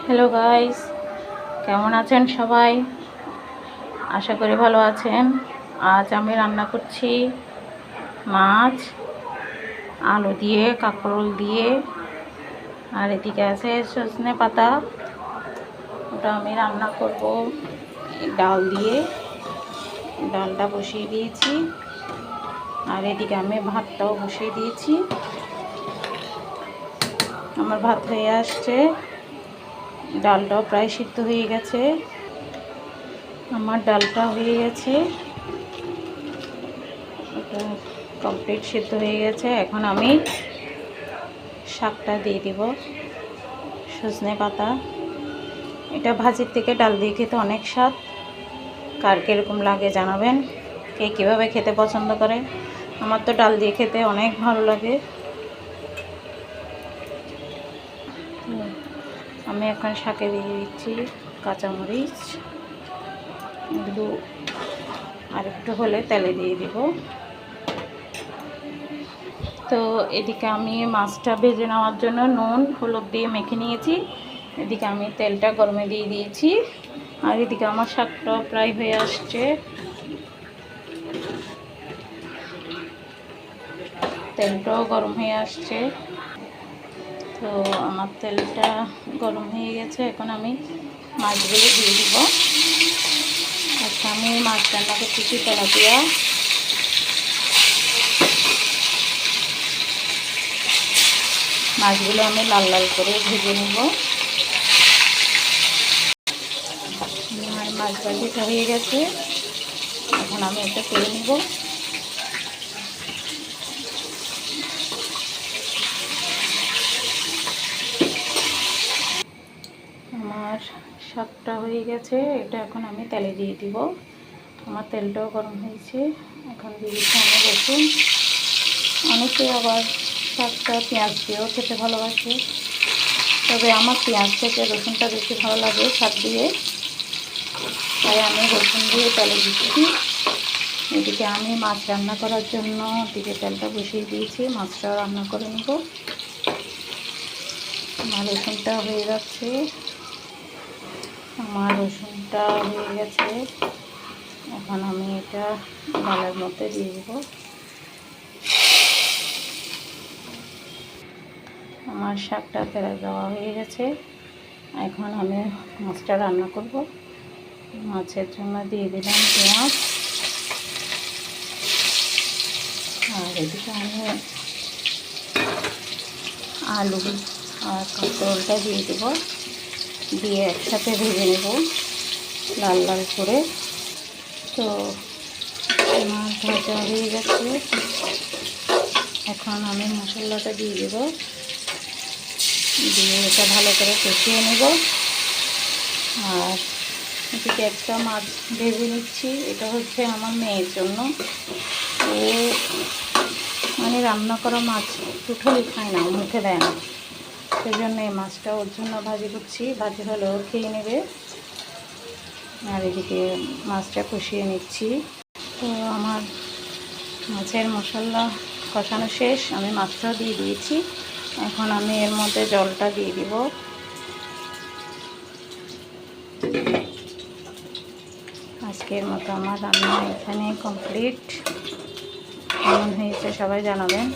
Hello guys, কেমন আছেন সবাই? আশা করি ভালো আছেন। আজ আমি রান্না করছি মাছ আলু দিয়ে, কাঁকরোল দিয়ে, আর এদিকে আছে সজনে পাতা। ওটা আমি রান্না করব ডাল দিয়ে। ডালটা বসিয়ে দিয়েছি, আর এদিকে আমি ভাতটাও বসিয়ে দিয়েছি। আমার ভাত হয়ে আসছে, ডালটাও প্রায় সিদ্ধ হয়ে গেছে। আমার ডালটা হয়ে গেছে, ওটা কমপ্লিট সিদ্ধ হয়ে গেছে। এখন আমি শাকটা দিয়ে দিব, সজনে পাতা। এটা ভাজির থেকে ডাল দিয়ে খেতে অনেক স্বাদ। কার কীরকম লাগে জানাবেন, কে কীভাবে খেতে পছন্দ করে। আমার তো ডাল দিয়ে খেতে অনেক ভালো লাগে। আমি এখন শাকে দিয়ে দিচ্ছি কাঁচামরিচ, এগুলো আর একটু হলে তেলে দিয়ে দিব। তো এদিকে আমি মাছটা ভেজে নেওয়ার জন্য নুন হলুদ দিয়ে মেখে নিয়েছি। এদিকে আমি তেলটা গরমে দিয়ে দিয়েছি, আর এদিকে আমার শাকটাও প্রায় হয়ে আসছে। তেলটাও গরম হয়ে আসছে। তো আমার তেলটা গরম হয়ে গেছে, এখন আমি মাছগুলো দিয়ে দিব। আচ্ছা, আমি মাছ রান্না করতেছি তেলাপিয়া। মাছগুলো আমি লাল লাল করে ভেজে নেব। আমার মাছ ভাজিটা হয়ে গেছে, এখন আমি এটা তুলে নেব। আমার শাকটা হয়ে গেছে, এটা এখন আমি তেলে দিয়ে দিব। আমার তেলটাও গরম হয়েছে, এখন দিয়ে দিচ্ছি আমি রসুন। অনেকে আবার শাকটা পেঁয়াজ দিয়েও খেতে ভালোবাসে, তবে আমার পেঁয়াজ থেকে রসুনটা বেশি ভালো লাগে শাক দিয়ে, তাই আমি রসুন দিয়ে তেলে দিচ্ছি। এদিকে আমি মাছ রান্না করার জন্য দিকে তেলটা বসিয়ে দিয়েছি, মাছটাও রান্না করে নেব। আমার রসুনটা হয়ে যাচ্ছে, আমার রসুনটা হয়ে গেছে। এখন আমি এটা ডালের মধ্যে দিয়ে দেব। আমার শাকটা তেলে দেওয়া হয়ে গেছে, এখন আমি মাছটা রান্না করব। মাছের জন্য দিয়ে দিলাম পেঁয়াজ, আর এদিকে আমি আলু আর কাঁকরোলটা দিয়ে দেব, দিয়ে একসাথে ভেজে নেব লাল লাল করে। তো আমার ভাজা হয়ে গেছে, এখন আমি মশলাটা দিয়ে দেব, দিয়ে এটা ভালো করে কষিয়ে নেব। আর এদিকে একটা মাছ ভেজে নিচ্ছি, এটা হচ্ছে আমার মেয়ের জন্য। ও মানে রান্না করা মাছ টোটালি খায় না, মুখে দেয় না, সেই জন্য এই মাছটা ওর জন্য ভাজি করছি। ভাজি হলেও খেয়ে নেবে। আর এদিকে মাছটা কষিয়ে নিচ্ছি। তো আমার মাছের মশলা কষানো শেষ, আমি মাছটাও দিয়ে দিয়েছি। এখন আমি এর মধ্যে জলটা দিয়ে দিব। আজকের মতো আমার রান্না এখানে কমপ্লিট। কেমন হয়েছে সবাই জানাবেন।